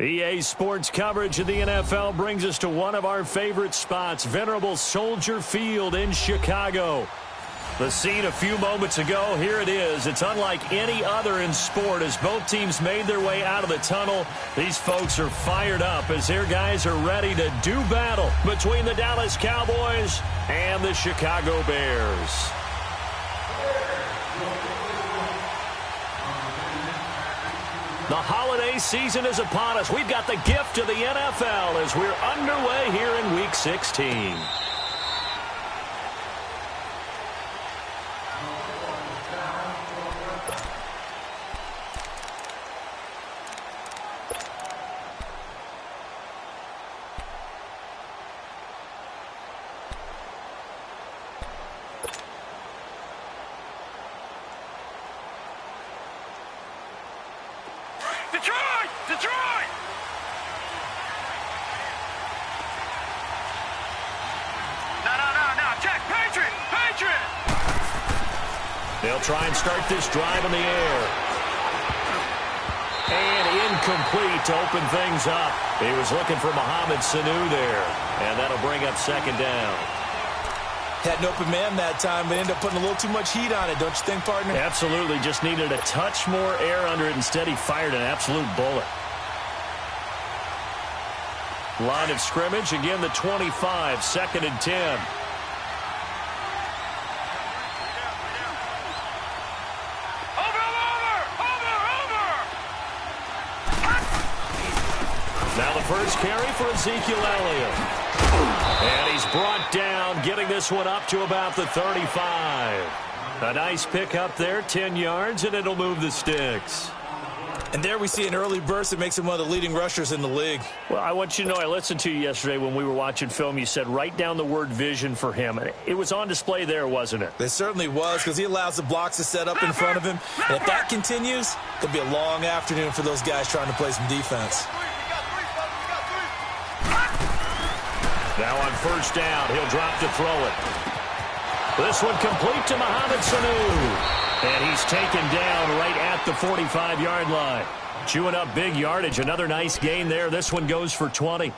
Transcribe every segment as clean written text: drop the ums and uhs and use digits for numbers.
EA Sports coverage of the NFL brings us to one of our favorite spots, venerable Soldier Field in Chicago. The scene a few moments ago, here it is. It's unlike any other in sport as both teams made their way out of the tunnel. These folks are fired up as their guys are ready to do battle between the Dallas Cowboys and the Chicago Bears. The holiday season is upon us. We've got the gift of the NFL as we're underway here in Week 16. Detroit! No, check, Patriot! They'll try and start this drive in the air. And incomplete to open things up. He was looking for Mohamed Sanu there. And that'll bring up second down. Had an open man that time, but ended up putting a little too much heat on it, don't you think, partner? Absolutely. Just needed a touch more air under it. Instead, he fired an absolute bullet. Line of scrimmage, again, the 25, 2nd and 10. Now the first carry for Ezekiel Elliott. And he's brought down, getting this one up to about the 35. A nice pick up there, 10 yards, and it'll move the sticks. And there we see an early burst that makes him one of the leading rushers in the league. Well, I want you to know, I listened to you yesterday when we were watching film. You said write down the word vision for him. It was on display there, wasn't it? It certainly was, because he allows the blocks to set up in front of him. And if that continues, it'll be a long afternoon for those guys trying to play some defense. Now on first down, he'll drop to throw it. This one complete to Mohamed Sanu. And he's taken down right at the 45-yard line. Chewing up big yardage. Another nice gain there. This one goes for 20.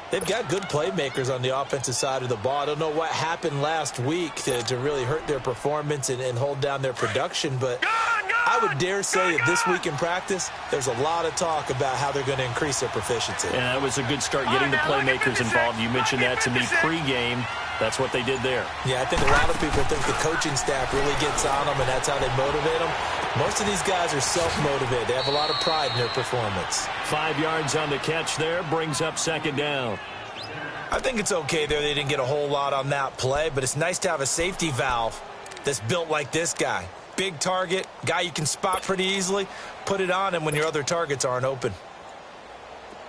They've got good playmakers on the offensive side of the ball. I don't know what happened last week to really hurt their performance and hold down their production, but I would dare say that this week in practice, there's a lot of talk about how they're going to increase their proficiency. Yeah, that was a good start getting the playmakers involved. You mentioned that to me pregame. That's what they did there. Yeah, I think a lot of people think the coaching staff really gets on them, and that's how they motivate them. Most of these guys are self-motivated. They have a lot of pride in their performance. 5 yards on the catch there, brings up second down. I think it's okay there. They didn't get a whole lot on that play, but it's nice to have a safety valve that's built like this guy. Big target, guy you can spot pretty easily. Put it on him when your other targets aren't open.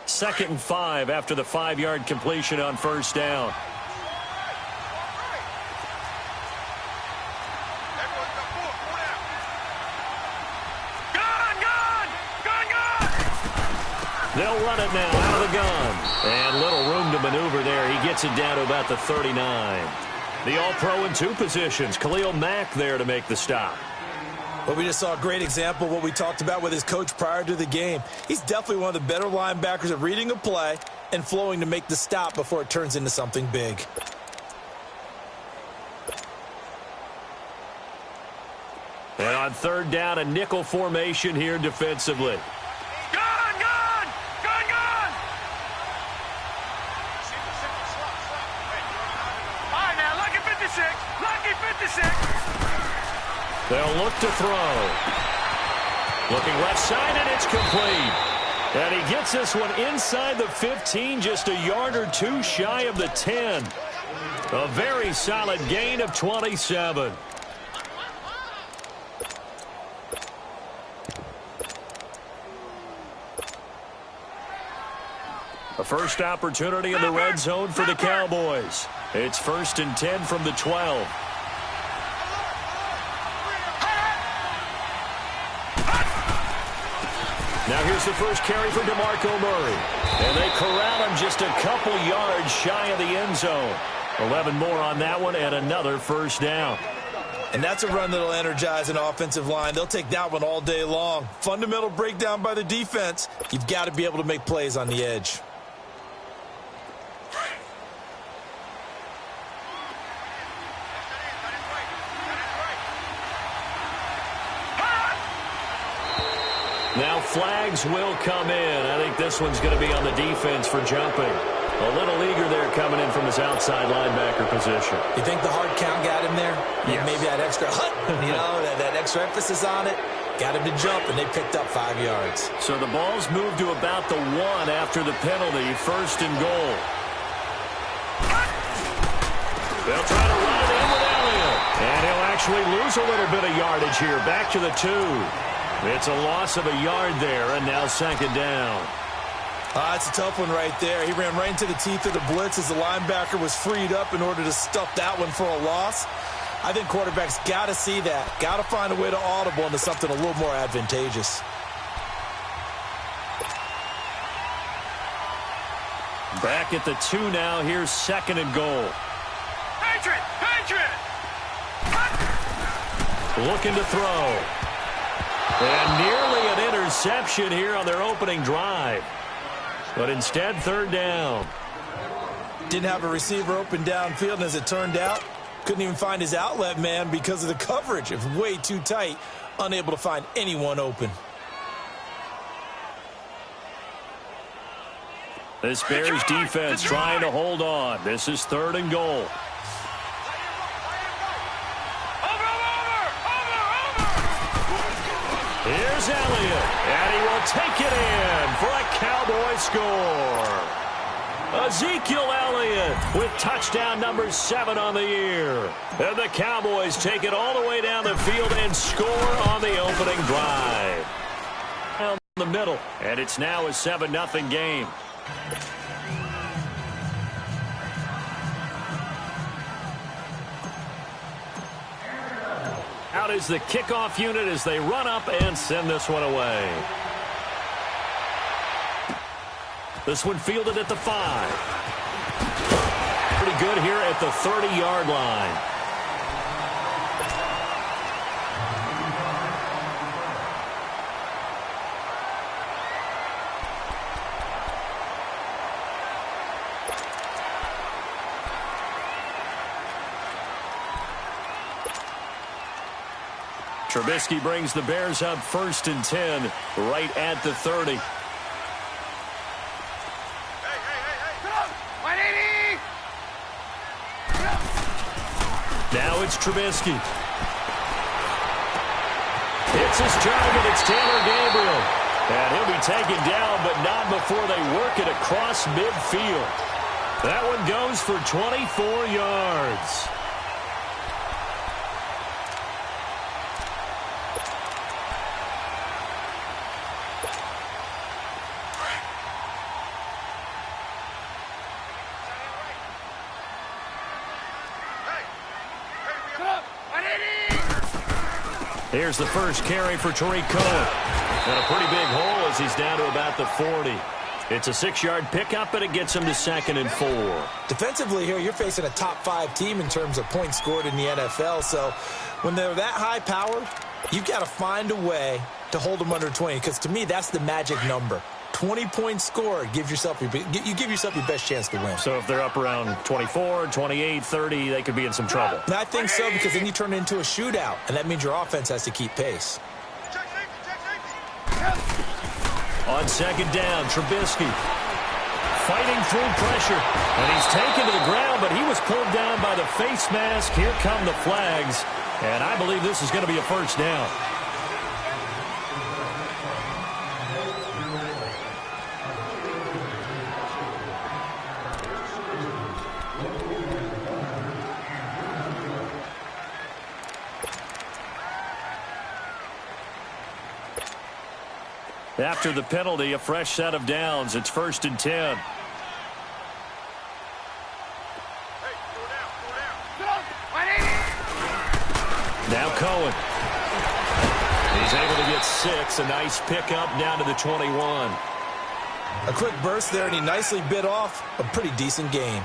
2nd and 5 after the 5-yard completion on first down. They'll run it now out of the gun. And little room to maneuver there. He gets it down to about the 39. The All-Pro in 2 positions. Khalil Mack there to make the stop. Well, we just saw a great example of what we talked about with his coach prior to the game. He's definitely one of the better linebackers at reading a play and flowing to make the stop before it turns into something big. And on third down, a nickel formation here defensively. They'll look to throw. Looking left side, and it's complete. And he gets this one inside the 15, just a yard or two shy of the 10. A very solid gain of 27. A first opportunity in the red zone for the Cowboys. It's 1st and 10 from the 12. Now here's the first carry for DeMarco Murray. And they corral him just a couple yards shy of the end zone. 11 more on that one and another first down. And that's a run that'll energize an offensive line. They'll take that one all day long. Fundamental breakdown by the defense. You've got to be able to make plays on the edge. Now flags will come in. I think this one's going to be on the defense for jumping. A little eager there coming in from his outside linebacker position. You think the hard count got him there? Yes. Maybe that extra that extra emphasis on it got him to jump, and they picked up 5 yards. So the ball's moved to about the 1 after the penalty, 1st and goal. They'll try to run it in with Elliott. And he'll actually lose a little bit of yardage here. Back to the 2. It's a loss of a yard there, and now 2nd down. That's a tough one right there. He ran right into the teeth of the blitz as the linebacker was freed up in order to stuff that one for a loss. I think quarterbacks got to see that. Got to find a way to audible into something a little more advantageous. Back at the 2 now. Here's 2nd and goal. Patriot! Patriot! Looking to throw. And nearly an interception here on their opening drive. But instead, 3rd down. Didn't have a receiver open downfield, and as it turned out, couldn't even find his outlet man because of the coverage. It was way too tight, unable to find anyone open. This Bears defense trying to hold on. This is 3rd and goal. Here's Elliott, and he will take it in for a Cowboy score. Ezekiel Elliott with touchdown number 7 on the year. And the Cowboys take it all the way down the field and score on the opening drive. Down the middle, and it's now a 7-0 game. Out is the kickoff unit as they run up and send this one away. This one fielded at the 5. Pretty good here at the 30-yard line. Trubisky brings the Bears up 1st and 10, right at the 30. Now it's Trubisky. It's his target. It's Taylor Gabriel. And he'll be taken down, but not before they work it across midfield. That one goes for 24 yards. Here's the first carry for Tariq Cohen. And a pretty big hole as he's down to about the 40. It's a 6-yard pickup, but it gets him to 2nd and 4. Defensively here, you're facing a top 5 team in terms of points scored in the NFL. So when they're that high powered, you've got to find a way to hold them under 20. Because to me, that's the magic number. 20 points scored, you give yourself your best chance to win. So if they're up around 24, 28, 30, they could be in some trouble. And I think so, because then you turn it into a shootout, and that means your offense has to keep pace. On 2nd down, Trubisky fighting through pressure. And he's taken to the ground, but he was pulled down by the face mask. Here come the flags. And I believe this is going to be a 1st down. After the penalty, a fresh set of downs. It's 1st and 10. Now Cohen. He's able to get 6. A nice pickup down to the 21. A quick burst there, and he nicely bit off a pretty decent gain.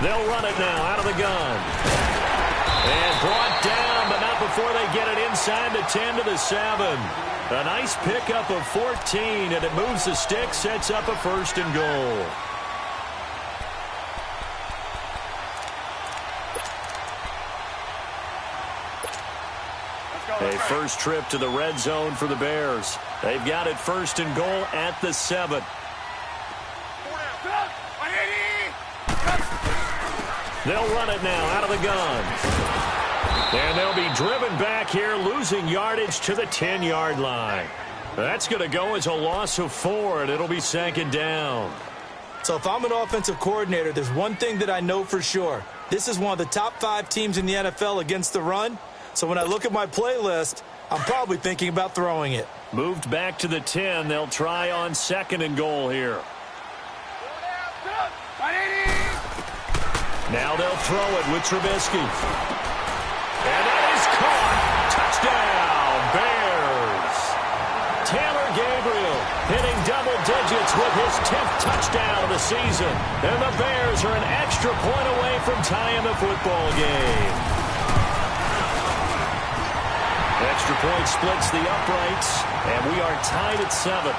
They'll run it now out of the gun. And brought down, but not before they get it inside the 10 to the 7. A nice pickup of 14, and it moves the stick, sets up a first and goal. A first trip to the red zone for the Bears. They've got it first and goal at the 7. They'll run it now out of the gun. And they'll be driven back here, losing yardage to the 10-yard line. That's going to go as a loss of 4, and it'll be second down. So if I'm an offensive coordinator, there's one thing that I know for sure. This is one of the top 5 teams in the NFL against the run. So when I look at my playlist, I'm probably thinking about throwing it. Moved back to the 10. They'll try on second and goal here. Now they'll throw it with Trubisky. And that is caught. Touchdown, Bears. Taylor Gabriel hitting double digits with his 10th touchdown of the season. And the Bears are an extra point away from tying the football game. Extra point splits the uprights, and we are tied at 7.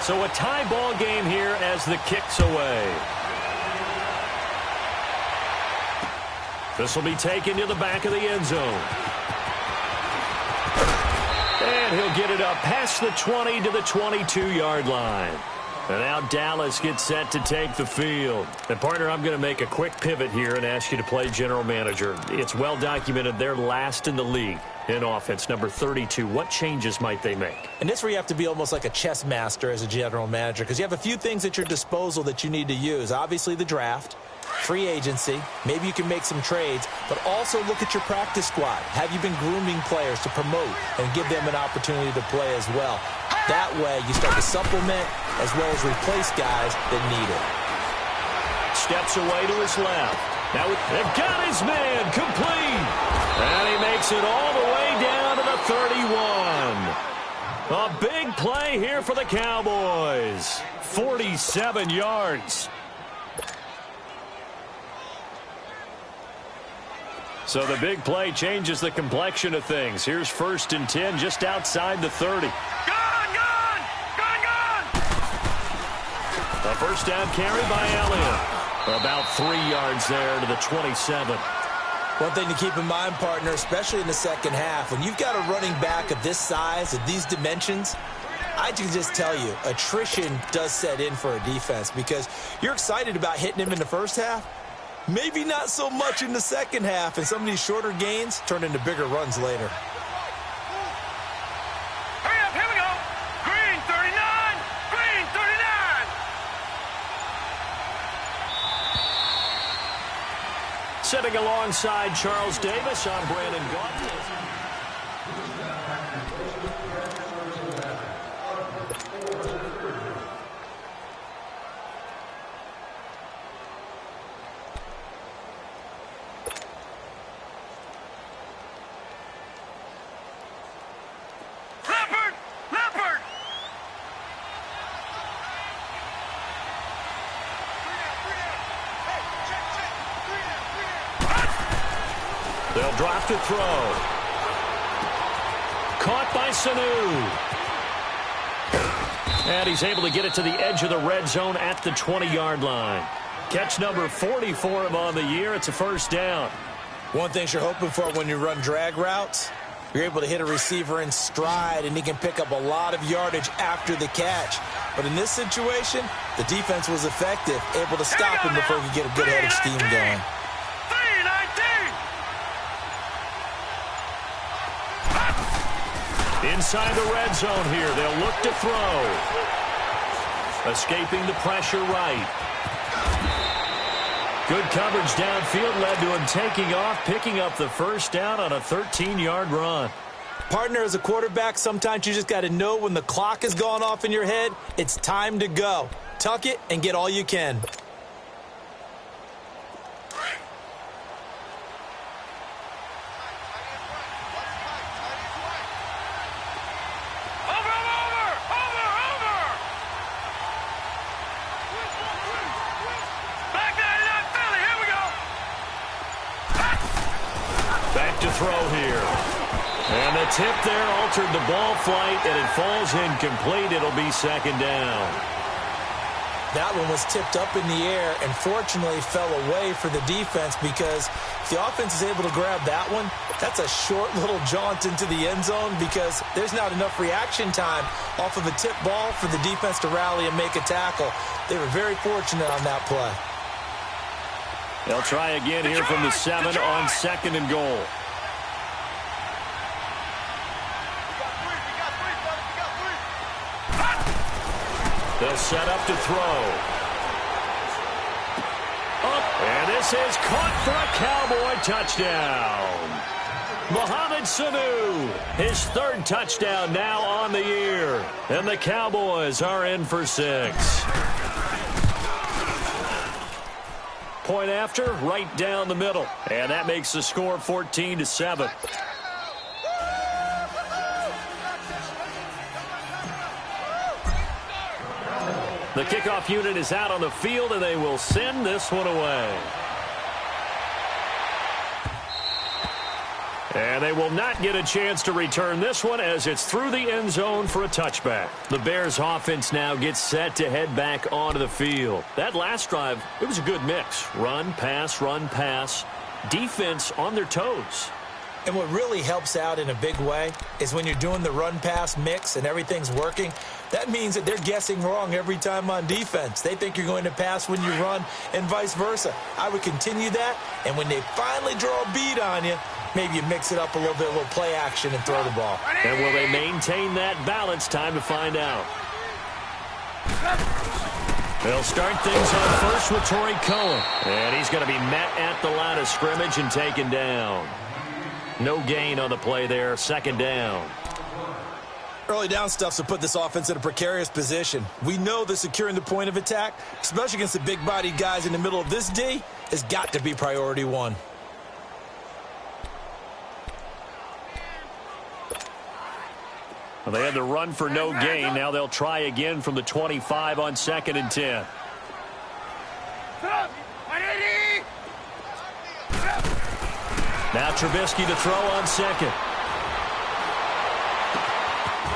So a tie ball game here as the kick's away. This will be taken to the back of the end zone. And he'll get it up past the 20 to the 22-yard line. And now Dallas gets set to take the field. And, partner, I'm going to make a quick pivot here and ask you to play general manager. It's well documented they're last in the league in offense, number 32. What changes might they make? And this where you have to be almost like a chess master as a general manager, because you have a few things at your disposal that you need to use. Obviously the draft, free agency, maybe you can make some trades, but also look at your practice squad. Have you been grooming players to promote and give them an opportunity to play as well? That way you start to supplement as well as replace guys that need it. Steps away to his left. Now they've got his man complete. And he makes it all the way down to the 31. A big play here for the Cowboys. 47 yards. So the big play changes the complexion of things. Here's first and 10 just outside the 30. A first down carry by Elliott. About 3 yards there to the 27. One thing to keep in mind, partner, especially in the second half, when you've got a running back of this size, of these dimensions, I can just tell you, attrition does set in for a defense because you're excited about hitting him in the first half. Maybe not so much in the second half, and some of these shorter gains turn into bigger runs later. Hurry up, here we go. Green 39, green 39. Sitting alongside Charles Davis, I'm Brandon Gaudin. They'll drop to throw. Caught by Sanu. And he's able to get it to the edge of the red zone at the 20-yard line. Catch number 40 for him on the year. It's a first down. One thing you're hoping for when you run drag routes, you're able to hit a receiver in stride, and he can pick up a lot of yardage after the catch. But in this situation, the defense was effective, able to stop him before he could get a good head of steam going. Inside the red zone here, they'll look to throw. Escaping the pressure right. Good coverage downfield led to him taking off, picking up the first down on a 13-yard run. Partner, as a quarterback, sometimes you just got to know when the clock has gone off in your head, it's time to go. Tuck it and get all you can. Back to throw here. And the tip there altered the ball flight, and it falls incomplete. It'll be second down. That one was tipped up in the air and fortunately fell away for the defense, because if the offense is able to grab that one, that's a short little jaunt into the end zone, because there's not enough reaction time off of a tip ball for the defense to rally and make a tackle. They were very fortunate on that play. They'll try again here from the 7 on second and goal. They'll set up to throw. Up, and this is caught for a Cowboy touchdown. Mohamed Sanu, his third touchdown now on the year. And the Cowboys are in for 6. Point after, right down the middle. And that makes the score 14-7. The kickoff unit is out on the field, and they will send this one away. And they will not get a chance to return this one, as it's through the end zone for a touchback. The Bears offense now gets set to head back onto the field. That last drive, it was a good mix. Run, pass, defense on their toes. And what really helps out in a big way is when you're doing the run-pass mix and everything's working, that means that they're guessing wrong every time on defense. They think you're going to pass when you run and vice versa. I would continue that, and when they finally draw a beat on you, maybe you mix it up a little bit, a little play action, and throw the ball. And will they maintain that balance? Time to find out. They'll start things on first with Torrey Cohen. And he's going to be met at the line of scrimmage and taken down. No gain on the play there, second down. Early down stuff to put this offense in a precarious position. We know that securing the point of attack, especially against the big-bodied guys in the middle of this D, has got to be priority one. Well, they had to run for no gain. Now they'll try again from the 25 on second and 10. Now Trubisky to throw on second.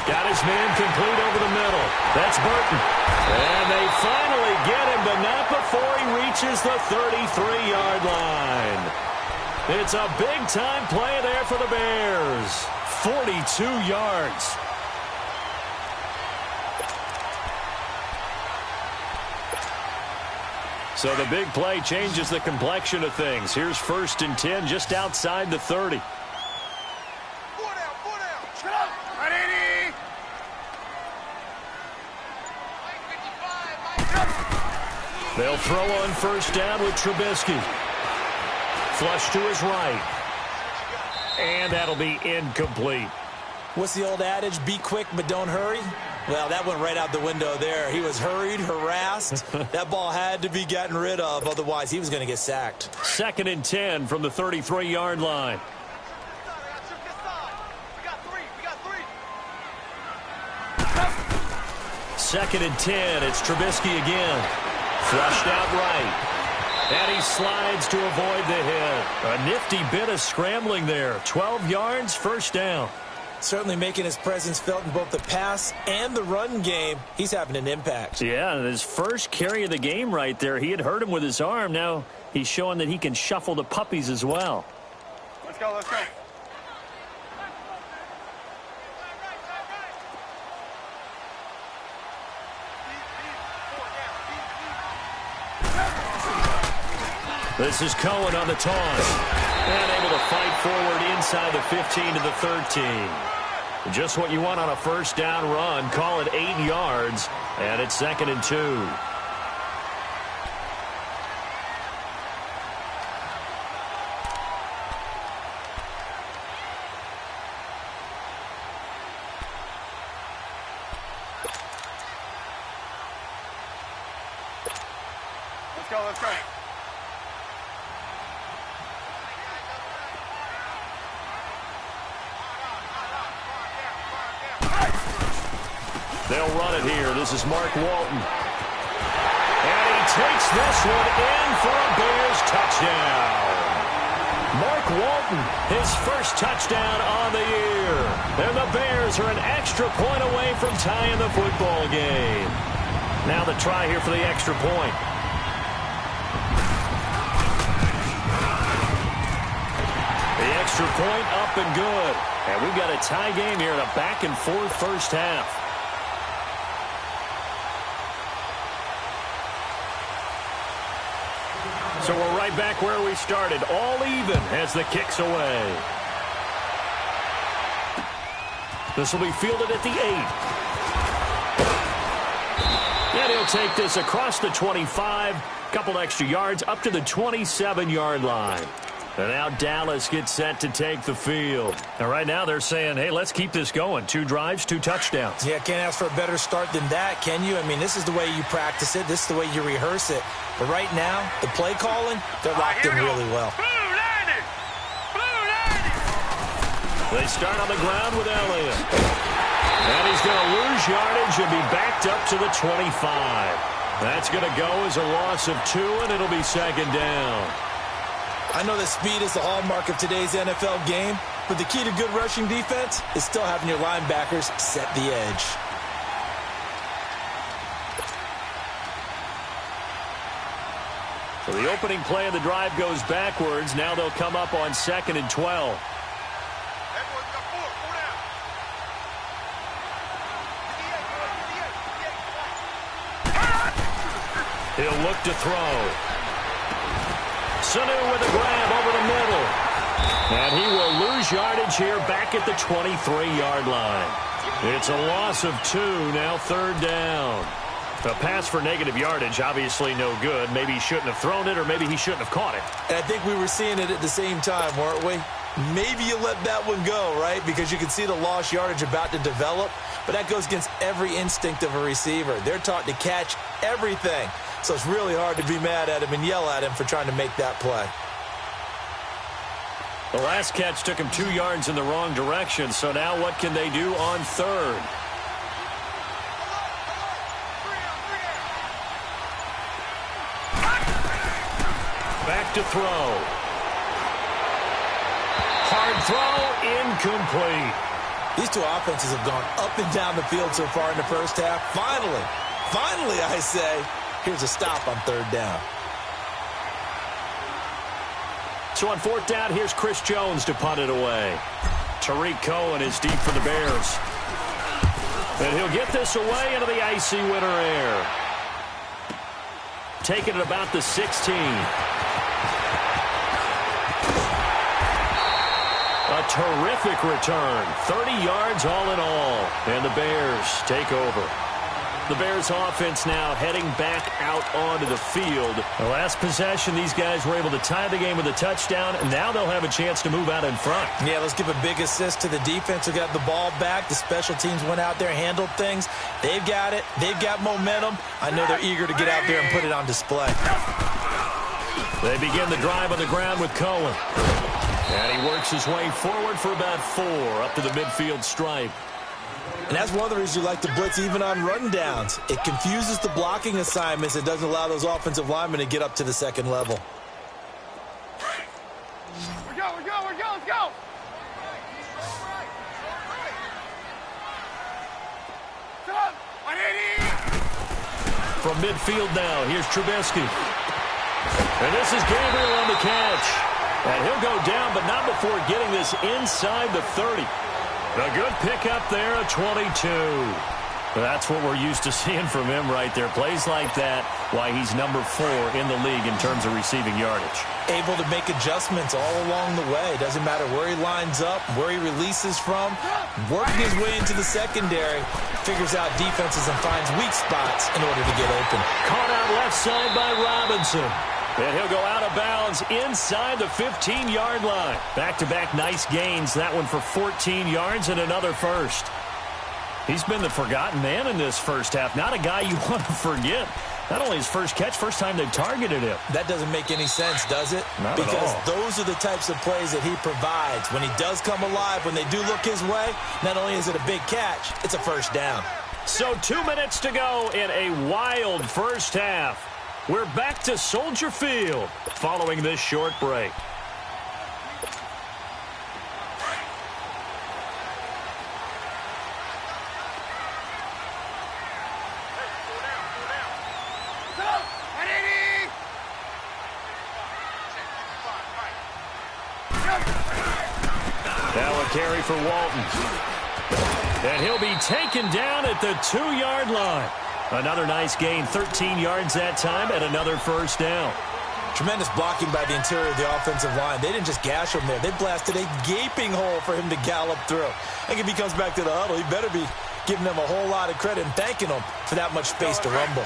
Got his man complete over the middle. That's Burton. And they finally get him, but not before he reaches the 33-yard line. It's a big-time play there for the Bears. 42 yards. So the big play changes the complexion of things. Here's first and 10 just outside the 30. They'll throw on first down with Trubisky. Flush to his right. And that'll be incomplete. What's the old adage? Be quick, but don't hurry. Well, that went right out the window there. He was hurried, harassed. That ball had to be gotten rid of. Otherwise, he was going to get sacked. Second and 10 from the 33-yard line. Second and 10. It's Trubisky again. Flushed out right. And he slides to avoid the hit. A nifty bit of scrambling there. 12 yards, first down. Certainly making his presence felt in both the pass and the run game. He's having an impact. Yeah, his first carry of the game right there. He had hurt him with his arm. Now he's showing that he can shuffle the puppies as well. Let's go, let's go. This is Cohen on the toss. And able to fight forward inside the 15 to the 13. Just what you want on a first down run. Call it 8 yards. And it's second and 2. Let's go, let's go. They'll run it here. This is Mark Walton. And he takes this one in for a Bears touchdown. Mark Walton, his first touchdown on the year. And the Bears are an extra point away from tying the football game. Now the try here for the extra point. The extra point up and good. And we've got a tie game here in a back-and-forth first half. So we're right back where we started, all even as the kick's away. This will be fielded at the 8. And he'll take this across the 25, couple extra yards up to the 27-yard line. And now Dallas gets set to take the field. And right now they're saying, hey, let's keep this going. 2 drives, 2 touchdowns. Yeah, can't ask for a better start than that, can you? I mean, this is the way you practice it. This is the way you rehearse it. But right now, the play calling, they're locked in really well. They start on the ground with Elliott. And he's going to lose yardage and be backed up to the 25. That's going to go as a loss of 2, and it'll be second down. I know that speed is the hallmark of today's NFL game, but the key to good rushing defense is still having your linebackers set the edge. So the opening play of the drive goes backwards. Now they'll come up on 2nd and 12. He'll look to throw. Sanu with a grab over the middle. And he will lose yardage here back at the 23-yard line. It's a loss of 2, now 3rd down. A pass for negative yardage, obviously no good. Maybe he shouldn't have thrown it, or maybe he shouldn't have caught it. And I think we were seeing it at the same time, weren't we? Maybe you let that one go, right? Because you can see the lost yardage about to develop. But that goes against every instinct of a receiver. They're taught to catch everything. So it's really hard to be mad at him and yell at him for trying to make that play. The last catch took him 2 yards in the wrong direction. So now what can they do on 3rd? Back to throw. Hard throw, incomplete. These two offenses have gone up and down the field so far in the first half. Finally, I say, here's a stop on 3rd down. So on 4th down, here's Chris Jones to punt it away. Tariq Cohen is deep for the Bears. And he'll get this away into the icy winter air. Taking it about the 16. A terrific return. 30 yards all in all. And the Bears take over. The Bears offense now heading back out onto the field. The last possession, these guys were able to tie the game with a touchdown, and now they'll have a chance to move out in front. Yeah, let's give a big assist to the defense who got the ball back. The special teams went out there, handled things. They've got it. They've got momentum. I know they're eager to get out there and put it on display. They begin the drive on the ground with Cohen. And he works his way forward for about 4 up to the midfield stripe. And that's one of the reasons you like to blitz even on rundowns. It confuses the blocking assignments. It doesn't allow those offensive linemen to get up to the second level. Let's go, let's go. From midfield now, here's Trubisky. And this is Gabriel on the catch. And he'll go down, but not before getting this inside the 30. A good pickup there, a 22. That's what we're used to seeing from him right there. Plays like that, why he's number 4 in the league in terms of receiving yardage. Able to make adjustments all along the way. Doesn't matter where he lines up, where he releases from. Working his way into the secondary. Figures out defenses and finds weak spots in order to get open. Caught out left side by Robinson. And he'll go out of bounds inside the 15-yard line. Back-to-back nice gains. That one for 14 yards and another first. He's been the forgotten man in this first half. Not a guy you want to forget. Not only his first catch, first time they've targeted him. That doesn't make any sense, does it? Not because at all. Those are the types of plays that he provides. When he does come alive, when they do look his way, not only is it a big catch, it's a first down. So 2 minutes to go in a wild first half. We're back to Soldier Field following this short break. Now a carry for Walton. And he'll be taken down at the 2-yard line. Another nice gain, 13 yards that time, and another first down. Tremendous blocking by the interior of the offensive line. They didn't just gash him there. They blasted a gaping hole for him to gallop through. I think if he comes back to the huddle, he better be giving them a whole lot of credit and thanking them for that much space to rumble.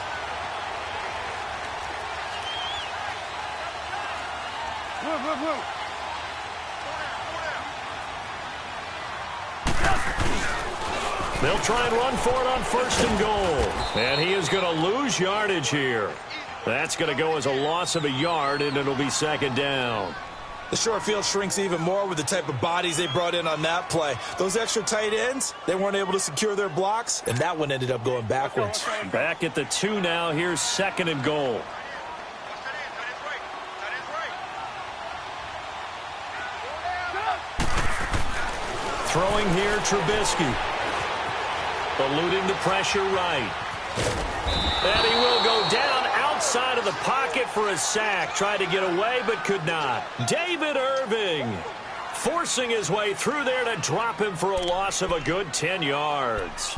They'll try and run for it on 1st and goal. And he is going to lose yardage here. That's going to go as a loss of a yard, and it'll be 2nd down. The short field shrinks even more with the type of bodies they brought in on that play. Those extra tight ends, they weren't able to secure their blocks, and that one ended up going backwards. Back at the 2 now. Here's 2nd and goal. Throwing here, Trubisky. Eluding the pressure right. And he will go down outside of the pocket for a sack. Tried to get away, but could not. David Irving forcing his way through there to drop him for a loss of a good 10 yards.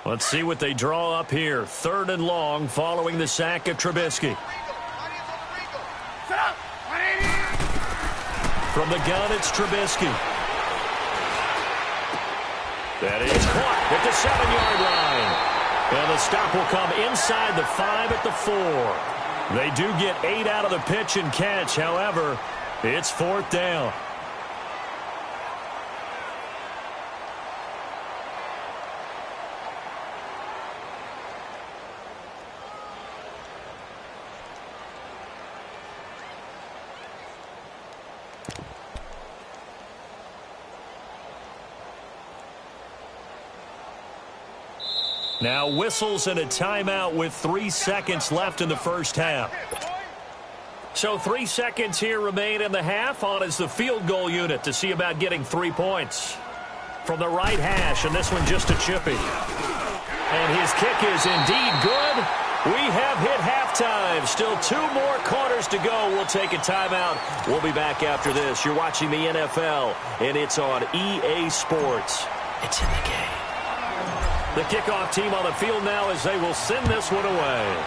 Let's see what they draw up here. 3rd and long following the sack of Trubisky. From the gun, it's Trubisky. That is caught at the 7-yard line. And the stop will come inside the 5 at the 4. They do get 8 out of the pitch and catch. However, it's 4th down. Now whistles and a timeout with 3 seconds left in the first half. So 3 seconds here remain in the half. On is the field goal unit to see about getting 3 points. From the right hash, and this one just a chippy. And his kick is indeed good. We have hit halftime. Still 2 more quarters to go. We'll take a timeout. We'll be back after this. You're watching the NFL, and it's on EA Sports. It's in the game. The kickoff team on the field now as they will send this one away.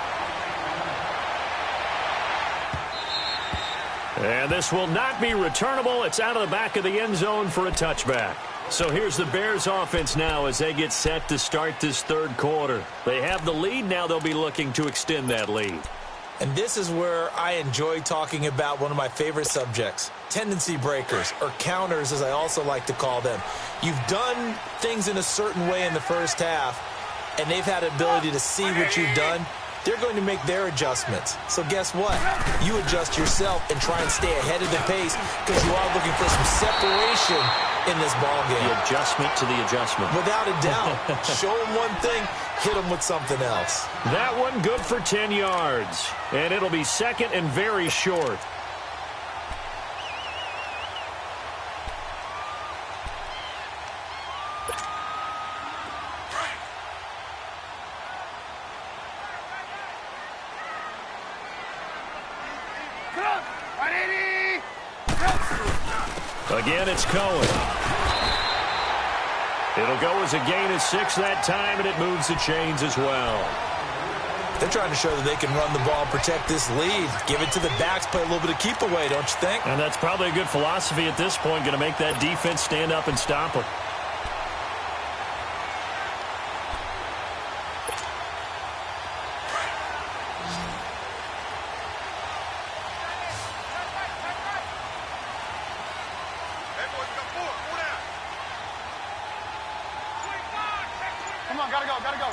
And this will not be returnable. It's out of the back of the end zone for a touchback. So here's the Bears offense now as they get set to start this 3rd quarter. They have the lead. Now they'll be looking to extend that lead. And this is where I enjoy talking about one of my favorite subjects, tendency breakers, or counters as I also like to call them. You've done things in a certain way in the first half, and they've had the ability to see what you've done. They're going to make their adjustments. So guess what? You adjust yourself and try and stay ahead of the pace because you are looking for some separation in this ballgame. The adjustment to the adjustment. Without a doubt. Show them one thing, hit them with something else. That one good for 10 yards. And it'll be 2nd and very short. Again, it's Cohen. It'll go as a gain of 6 that time, and it moves the chains as well. They're trying to show that they can run the ball and protect this lead. Give it to the backs, play a little bit of keep away, don't you think? And that's probably a good philosophy at this point, going to make that defense stand up and stop them. Come on, gotta go, gotta go.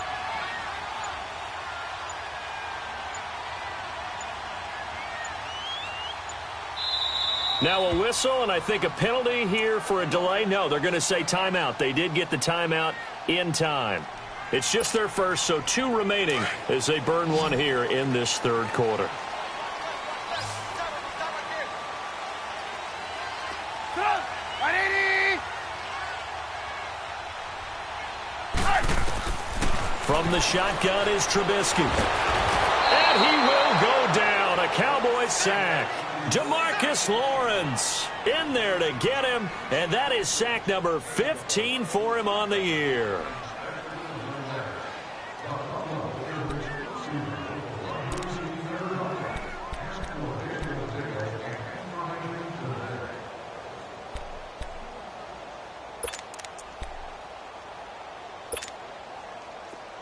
Now a whistle, and I think a penalty here for a delay. No, they're going to say timeout. They did get the timeout in time. It's just their first, so 2 remaining as they burn one here in this 3rd quarter. Come on. 180. From the shotgun is Trubisky. And he will go down. A Cowboys sack. DeMarcus Lawrence in there to get him. And that is sack number 15 for him on the year.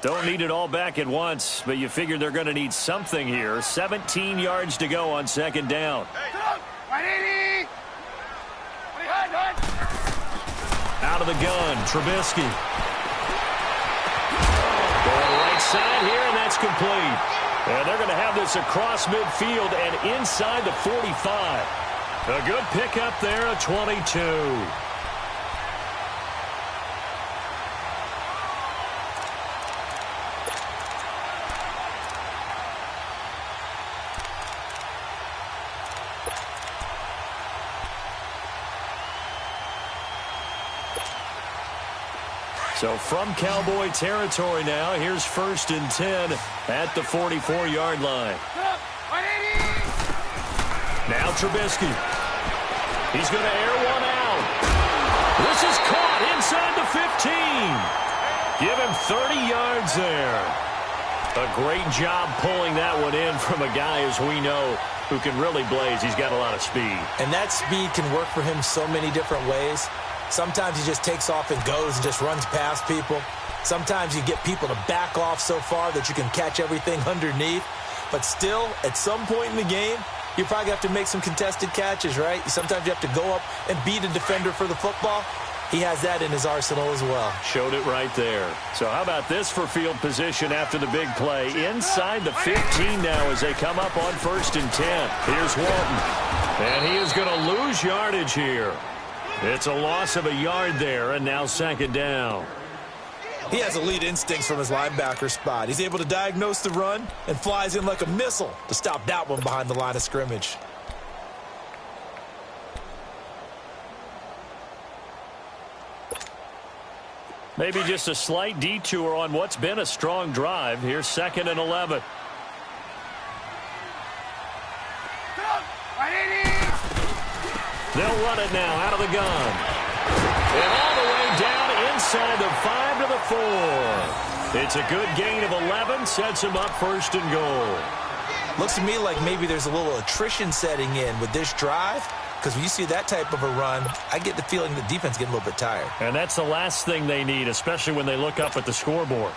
Don't need it all back at once, but you figure they're going to need something here. 17 yards to go on second down. Hey, 180. Out of the gun, Trubisky. Going right side here, and that's complete. And they're going to have this across midfield and inside the 45. A good pickup there, a 22. So from Cowboy territory now, here's 1st and 10 at the 44-yard line. 180. Now Trubisky. He's going to air one out. This is caught inside the 15. Give him 30 yards there. A great job pulling that one in from a guy, as we know, who can really blaze. He's got a lot of speed. And that speed can work for him so many different ways. Sometimes he just takes off and goes and just runs past people. Sometimes you get people to back off so far that you can catch everything underneath. But still, at some point in the game, you probably have to make some contested catches, right? Sometimes you have to go up and beat a defender for the football. He has that in his arsenal as well. Showed it right there. So how about this for field position after the big play? Inside the 15 now as they come up on 1st and 10. Here's Walton. And he is going to lose yardage here. It's a loss of a yard there, and now 2nd down. He has elite instincts from his linebacker spot. He's able to diagnose the run and flies in like a missile to stop that one behind the line of scrimmage. Maybe just a slight detour on what's been a strong drive. Here's 2nd and 11. 180. They'll run it now out of the gun. And all the way down inside the 5 to the 4. It's a good gain of 11. Sets him up 1st and goal. Looks to me like maybe there's a little attrition setting in with this drive. Because when you see that type of a run, I get the feeling the defense getting a little bit tired. And that's the last thing they need, especially when they look up at the scoreboard.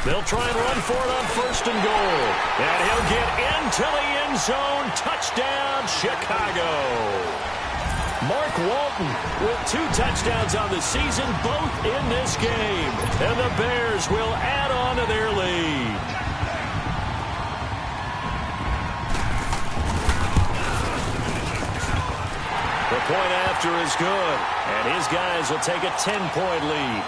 They'll try and run for it on 1st and goal. And he'll get into the end zone. Touchdown, Chicago. Mark Walton with 2 touchdowns on the season, both in this game. And the Bears will add on to their lead. The point after is good. And his guys will take a 10-point lead.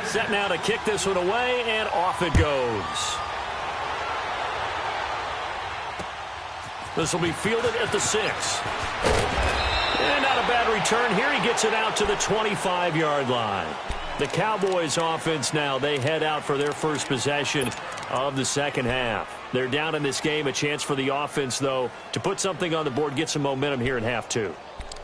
Set now to kick this one away, and off it goes. This will be fielded at the 6. And not a bad return here. He gets it out to the 25-yard line. The Cowboys offense now, they head out for their first possession of the second half. They're down in this game. A chance for the offense, though, to put something on the board, get some momentum here in half 2.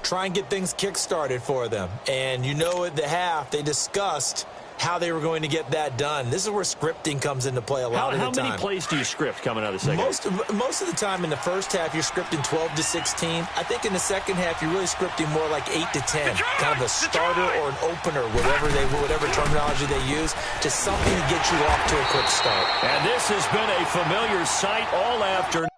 Try and get things kick-started for them. And you know at the half, they discussed how they were going to get that done. This is where scripting comes into play a lot of the time. How many plays do you script coming out of the second half? Most of the time in the first half, you're scripting 12 to 16. I think in the second half, you're really scripting more like 8 to 10. Kind of a starter or an opener, whatever terminology they use, just something to get you off to a quick start. And this has been a familiar sight all afternoon.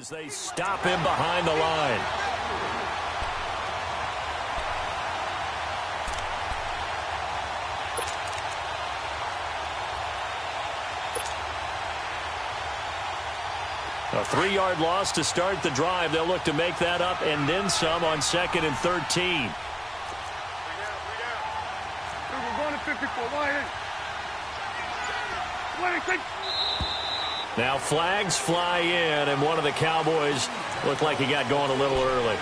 as they stop him behind the line. A 3-yard loss to start the drive. They'll look to make that up and then some on 2nd and 13. Now flags fly in, and one of the Cowboys looked like he got going a little early.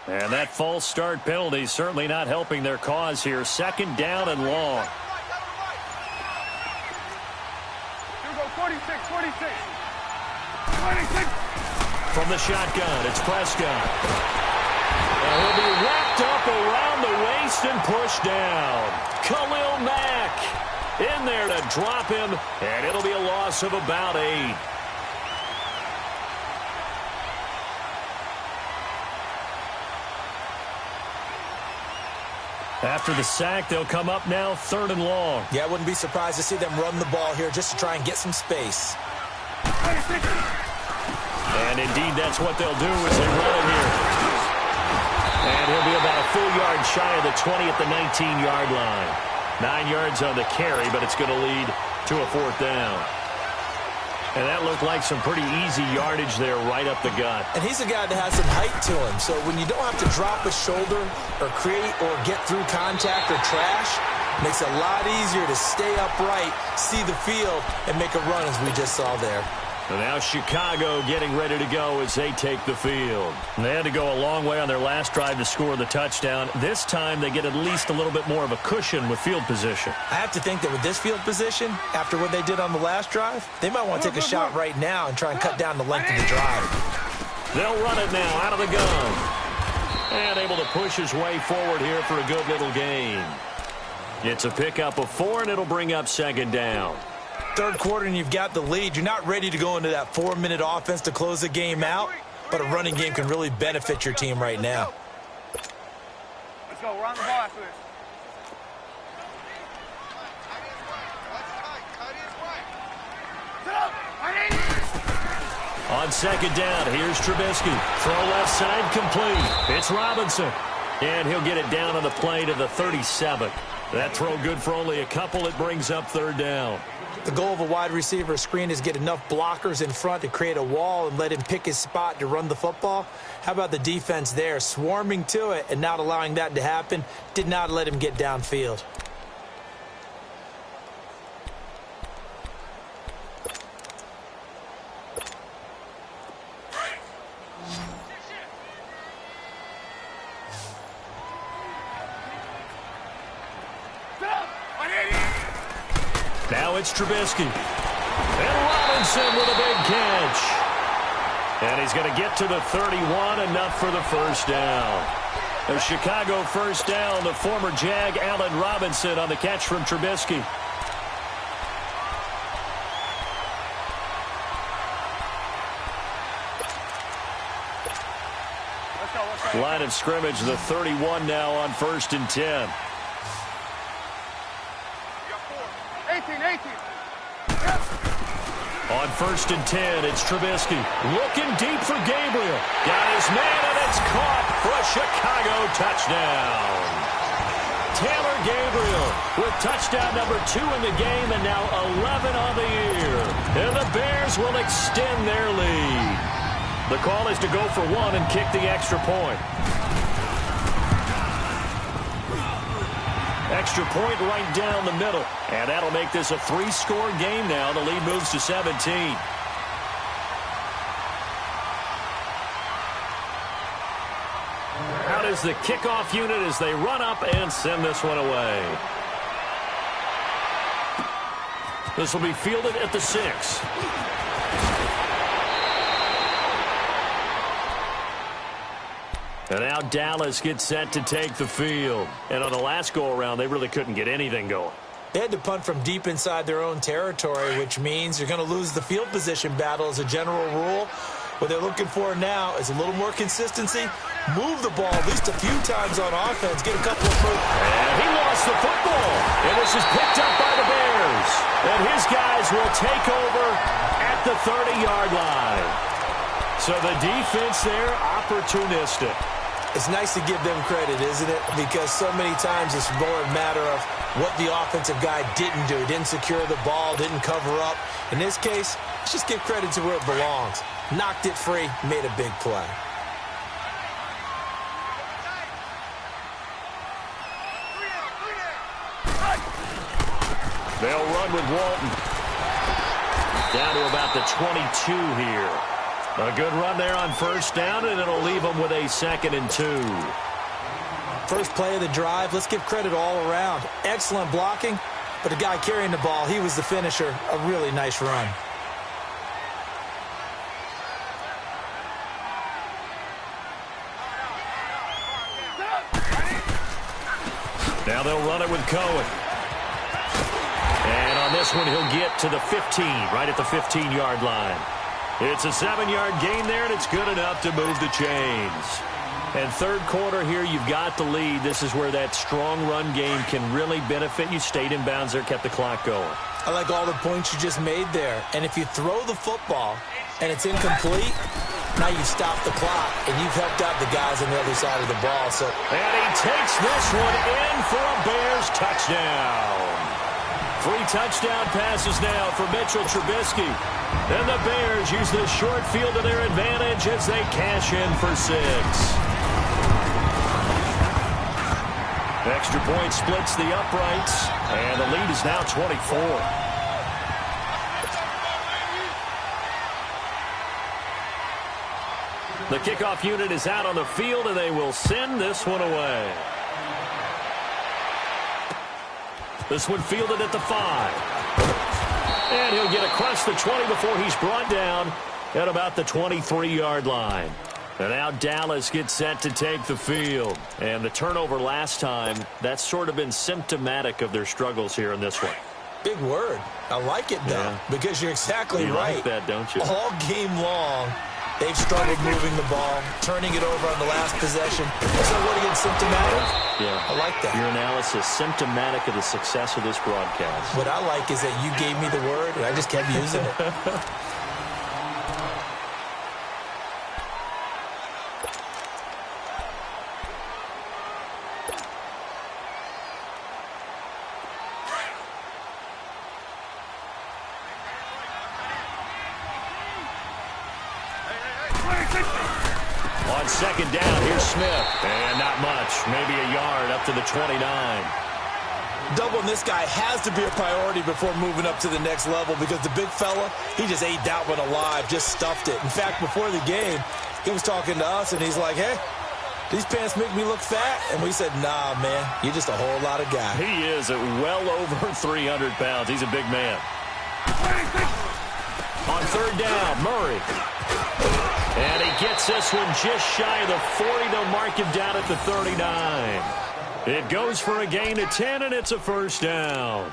And that false start penalty certainly not helping their cause here. 2nd down and long. From the shotgun, it's Prescott. And he'll be wrapped up around the waist and pushed down. Khalil Mack in there to drop him, and it'll be a loss of about 8. After the sack, they'll come up now 3rd and long. Yeah, I wouldn't be surprised to see them run the ball here just to try and get some space. And indeed, that's what they'll do as they run it here. And he'll be about a full yard shy of the 20 at the 19-yard line. 9 yards on the carry, but it's going to lead to a 4th down. And that looked like some pretty easy yardage there right up the gut. And he's a guy that has some height to him. So when you don't have to drop a shoulder or create or get through contact or trash, it makes it a lot easier to stay upright, see the field, and make a run as we just saw there. So now Chicago getting ready to go as they take the field. And they had to go a long way on their last drive to score the touchdown. This time they get at least a little bit more of a cushion with field position. I have to think that with this field position, after what they did on the last drive, they might want to take a shot right now and try and cut down the length of the drive. They'll run it now out of the gun. And able to push his way forward here for a good little gain. It's a pickup of 4, and it'll bring up 2nd down. 3rd quarter and you've got the lead. You're not ready to go into that 4-minute offense to close the game out, but a running game can really benefit your team right now. Let's go. We're on the ball after this. On 2nd down, here's Trubisky. Throw left side complete. It's Robinson. And he'll get it down on the play to the 37. That throw good for only a couple. It brings up 3rd down. The goal of a wide receiver screen is get enough blockers in front to create a wall and let him pick his spot to run the football. How about the defense there, swarming to it and not allowing that to happen? Did not let him get downfield. Now it's Trubisky. And Robinson with a big catch. And he's going to get to the 31, enough for the 1st down. A Chicago 1st down, the former Jag Allen Robinson on the catch from Trubisky. Line of scrimmage, the 31 now on 1st and 10. 18. On 1st and 10, it's Trubisky. Looking deep for Gabriel. Got his man, and it's caught for a Chicago touchdown. Taylor Gabriel with touchdown number 2 in the game, and now 11 on the year. And the Bears will extend their lead. The call is to go for 1 and kick the extra point. Extra point right down the middle. And that'll make this a 3-score game now. The lead moves to 17. Out is the kickoff unit as they run up and send this one away. This will be fielded at the 6. And now Dallas gets set to take the field. And on the last go-around, they really couldn't get anything going. They had to punt from deep inside their own territory, which means you're going to lose the field position battle as a general rule. What they're looking for now is a little more consistency. Move the ball at least a few times on offense. Get a couple of moves. And he lost the football. And this is picked up by the Bears. And his guys will take over at the 30-yard line. So the defense there, opportunistic. It's nice to give them credit, isn't it? Because so many times it's more a matter of what the offensive guy didn't do. Didn't secure the ball, didn't cover up. In this case, let's just give credit to where it belongs. Knocked it free, made a big play. They'll run with Walton. Down to about the 22 here. A good run there on first down, and it'll leave them with a 2nd and 2. First play of the drive, let's give credit all around. Excellent blocking, but the guy carrying the ball, he was the finisher. A really nice run. Now they'll run it with Cohen. And on this one, he'll get to the 15, right at the 15-yard line. It's a 7-yard gain there, and it's good enough to move the chains. And third quarter here, you've got the lead. This is where that strong run game can really benefit you. Stayed in bounds there, kept the clock going. I like all the points you just made there. And if you throw the football and it's incomplete, now you've stopped the clock, and you've helped out the guys on the other side of the ball. And he takes this one in for a Bears touchdown. 3 touchdown passes now for Mitchell Trubisky. And the Bears use this short field to their advantage as they cash in for 6. Extra point splits the uprights, and the lead is now 24. The kickoff unit is out on the field, and they will send this one away. This one fielded at the 5. And he'll get across the 20 before he's brought down at about the 23-yard line. And now Dallas gets set to take the field. And the turnover last time, that's sort of been symptomatic of their struggles here in this one. Big word. I like it, though, because you're exactly right. You like that, don't you? All game long, they've struggled moving the ball, turning it over on the last possession. So what again, symptomatic? Yeah. I like that. Your analysis, symptomatic of the success of this broadcast. What I like is that you gave me the word, and I just kept using it. On second down, here's Smith. And not much. Maybe a yard up to the 29. Doubling this guy has to be a priority before moving up to the next level because the big fella, he just ate that one alive, just stuffed it. In fact, before the game, he was talking to us, and he's like, hey, these pants make me look fat. And we said, nah, man, you're just a whole lot of guy. He is at well over 300 pounds. He's a big man. On third down, Murray. And he gets this one just shy of the 40. They'll mark him down at the 39. It goes for a gain of 10, and it's a first down.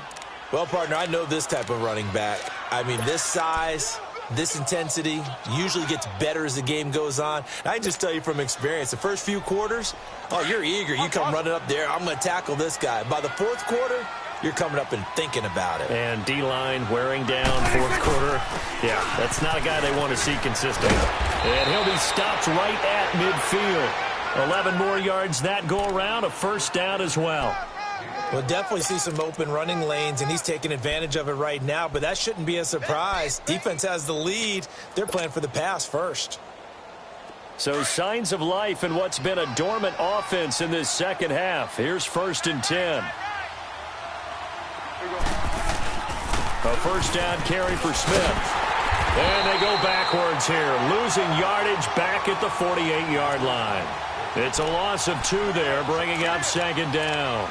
Well, partner, I know this type of running back. I mean, this size, this intensity usually gets better as the game goes on. I can just tell you from experience, the first few quarters, oh, you're eager. You come running up there. I'm going to tackle this guy. By the fourth quarter, you're coming up and thinking about it. And D-line wearing down fourth quarter. Yeah, that's not a guy they want to see consistent. And he'll be stopped right at midfield. 11 more yards that go around, a first down as well. We'll definitely see some open running lanes, and he's taking advantage of it right now, but that shouldn't be a surprise. Defense has the lead. They're playing for the pass first. So signs of life in what's been a dormant offense in this second half. Here's 1st and 10. A first down carry for Smith. And they go backwards here, losing yardage back at the 48-yard line. It's a loss of 2 there, bringing up second down.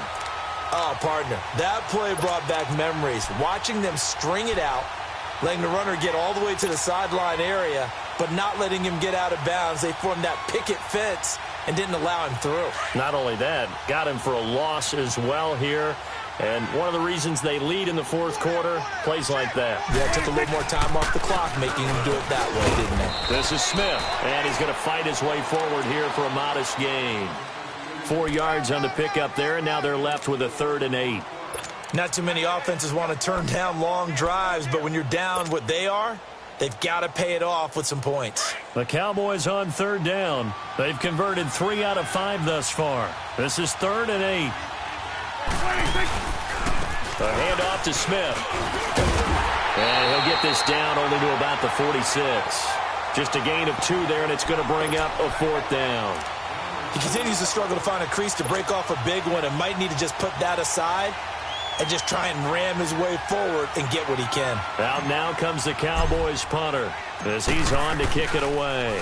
Oh, partner, that play brought back memories. Watching them string it out, letting the runner get all the way to the sideline area, but not letting him get out of bounds. They formed that picket fence and didn't allow him through. Not only that, got him for a loss as well here. And one of the reasons they lead in the fourth quarter, plays like that. Yeah, took a little more time off the clock, making him do it that way, didn't they? This is Smith, and he's going to fight his way forward here for a modest gain. 4 yards on the pickup there, and now they're left with a 3rd and 8. Not too many offenses want to turn down long drives, but when you're down what they are, they've got to pay it off with some points. The Cowboys on 3rd down. They've converted 3 out of 5 thus far. This is 3rd and 8. A handoff to Smith. And he'll get this down only to about the 46. Just a gain of 2 there, and it's going to bring up a 4th down. He continues to struggle to find a crease to break off a big one and might need to just put that aside and just try and ram his way forward and get what he can. Out now comes the Cowboys punter as he's on to kick it away.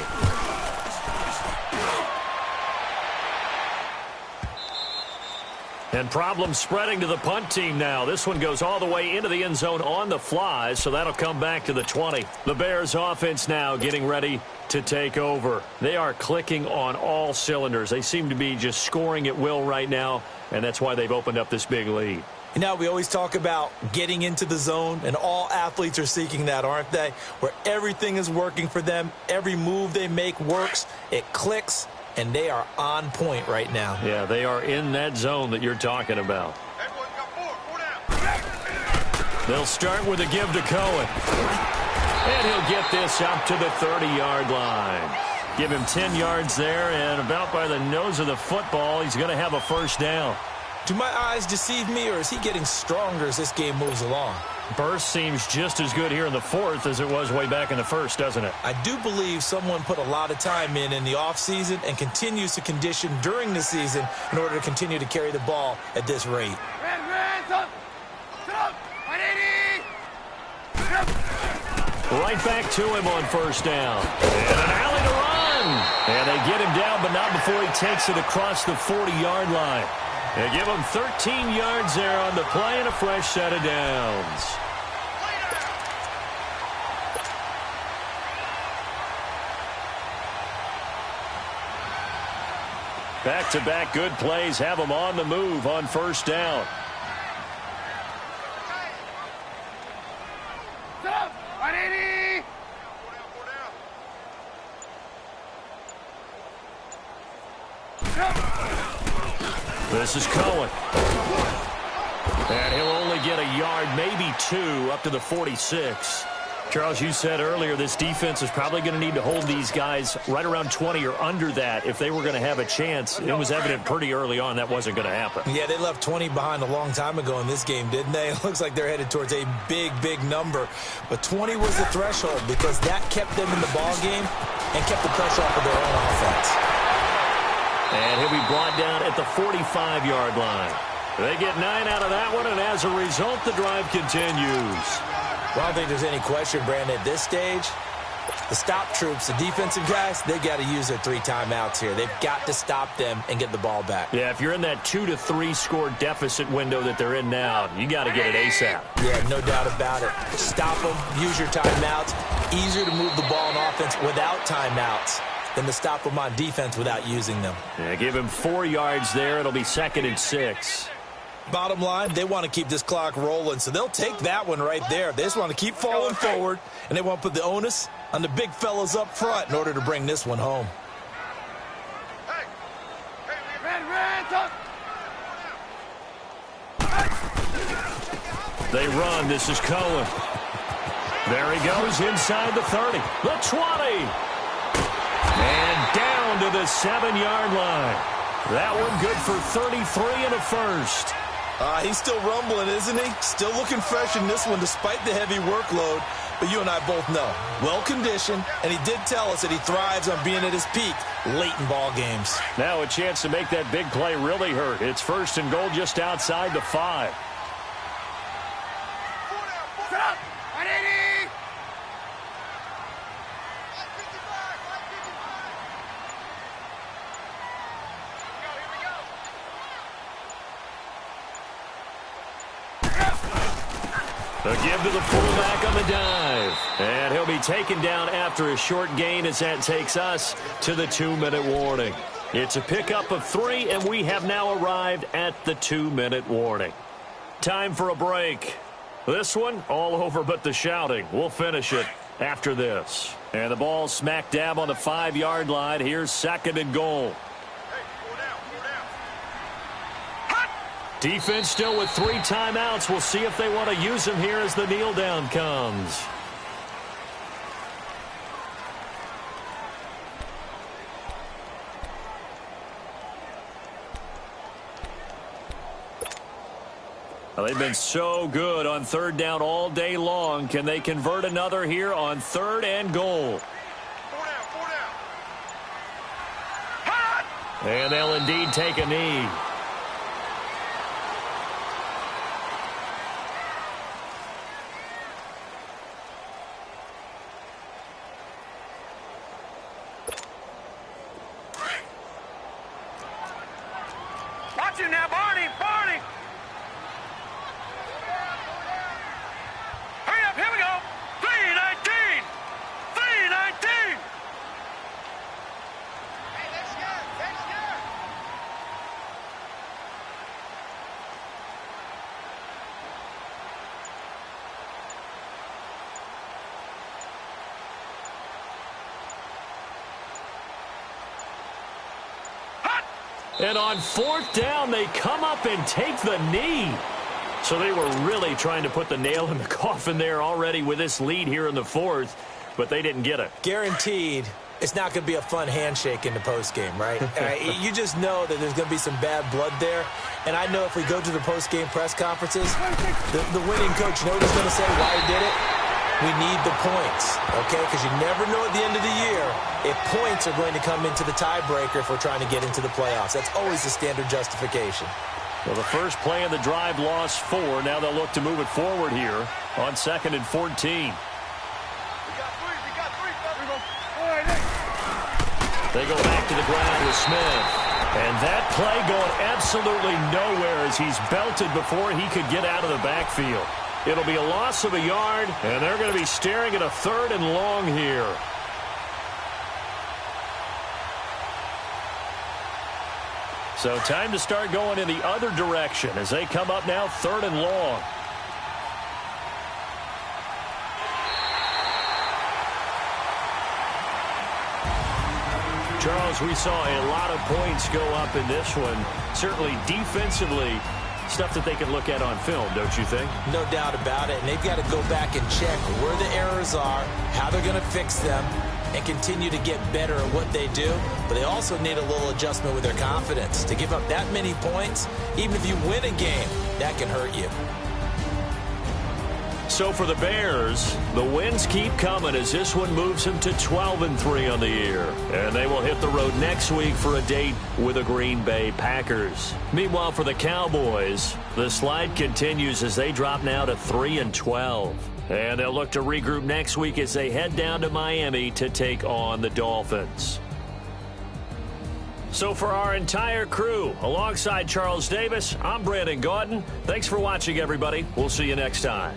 And problems spreading to the punt team now. This one goes all the way into the end zone on the fly, so that'll come back to the 20. The Bears offense now getting ready to take over. They are clicking on all cylinders. They seem to be just scoring at will right now, and that's why they've opened up this big lead. You know, we always talk about getting into the zone, and all athletes are seeking that, aren't they? Where everything is working for them. Every move they make works. It clicks. And they are on point right now. Yeah, they are in that zone that you're talking about. They'll start with a give to Cohen. And he'll get this up to the 30-yard line. Give him 10 yards there, and about by the nose of the football, he's going to have a 1st down. Do my eyes deceive me, or is he getting stronger as this game moves along? Burst seems just as good here in the 4th as it was way back in the 1st, doesn't it? I do believe someone put a lot of time in the offseason and continues to condition during the season in order to continue to carry the ball at this rate. Right back to him on 1st down. And an alley to run. And they get him down, but not before he takes it across the 40-yard line. They give him 13 yards there on the play and a fresh set of downs. Back-to-back good plays have them on the move on 1st down. This is Cohen. And he'll only get a yard, maybe 2, up to the 46. Charles, you said earlier this defense is probably going to need to hold these guys right around 20 or under that if they were going to have a chance. It was evident pretty early on that wasn't going to happen. Yeah, they left 20 behind a long time ago in this game, didn't they? It looks like they're headed towards a big, big number. But 20 was the threshold because that kept them in the ball game and kept the pressure off of their own offense. And he'll be brought down at the 45-yard line. They get 9 out of that one, and as a result, the drive continues. Well, I don't think there's any question, Brandon, at this stage, the stop troops, the defensive guys, they got to use their 3 timeouts here. They've got to stop them and get the ball back. Yeah, if you're in that 2 to 3 score deficit window that they're in now, you got to get it ASAP. Yeah, no doubt about it. Stop them, use your timeouts. Easier to move the ball on offense without timeouts than to stop them on defense without using them. Yeah, give him 4 yards there. It'll be 2nd and 6. Bottom line, they want to keep this clock rolling, so they'll take that one right there. They just want to keep falling forward, and they want to put the onus on the big fellas up front in order to bring this one home. They run. This is Cohen. There he goes inside the 30. The 20. And down to the 7-yard line. That one good for 33 and a 1st. He's still rumbling, isn't he? Still looking fresh in this one despite the heavy workload. But you and I both know, well-conditioned, and he did tell us that he thrives on being at his peak late in ball games. Now a chance to make that big play really hurt. It's 1st and goal just outside the 5. A give to the fullback on the dive. And he'll be taken down after a short gain as that takes us to the 2-minute warning. It's a pickup of 3, and we have now arrived at the 2-minute warning. Time for a break. This one, all over but the shouting. We'll finish it after this. And the ball smack dab on the 5-yard line. Here's 2nd and goal. Defense still with 3 timeouts. We'll see if they want to use them here as the kneel down comes. Well, they've been so good on 3rd down all day long. Can they convert another here on 3rd and goal? 4 down. And they'll indeed take a knee. Watch him now, Barney. Barney. Hurry up. Here we go. 3:19. 3:19. Hey, let's go. Let's go. And on 4th down, they come up and take the knee. So they were really trying to put the nail in the coffin there already with this lead here in the 4th, but they didn't get it. Guaranteed, it's not going to be a fun handshake in the postgame, right? You just know that there's going to be some bad blood there. And I know if we go to the postgame press conferences, the winning coach, you know what he's going to say, why he did it? We need the points, okay? Because you never know at the end of the year if points are going to come into the tiebreaker if we're trying to get into the playoffs. That's always the standard justification. Well, the first play of the drive lost 4. Now they'll look to move it forward here on 2nd and 14. We got 3. We got 3. All right, Nick. They go back to the ground with Smith. And that play going absolutely nowhere as he's belted before he could get out of the backfield. It'll be a loss of a yard, and they're going to be staring at a 3rd and long here. So time to start going in the other direction as they come up now 3rd and long. Charles, we saw a lot of points go up in this one. Certainly defensively, stuff that they can look at on film, don't you think? No doubt about it. And they've got to go back and check where the errors are, how they're going to fix them, and continue to get better at what they do. But they also need a little adjustment with their confidence. To give up that many points, even if you win a game, that can hurt you. So for the Bears, the wins keep coming as this one moves them to 12-3 on the year. And they will hit the road next week for a date with the Green Bay Packers. Meanwhile, for the Cowboys, the slide continues as they drop now to 3-12. And they'll look to regroup next week as they head down to Miami to take on the Dolphins. So for our entire crew, alongside Charles Davis, I'm Brandon Gaudin. Thanks for watching, everybody. We'll see you next time.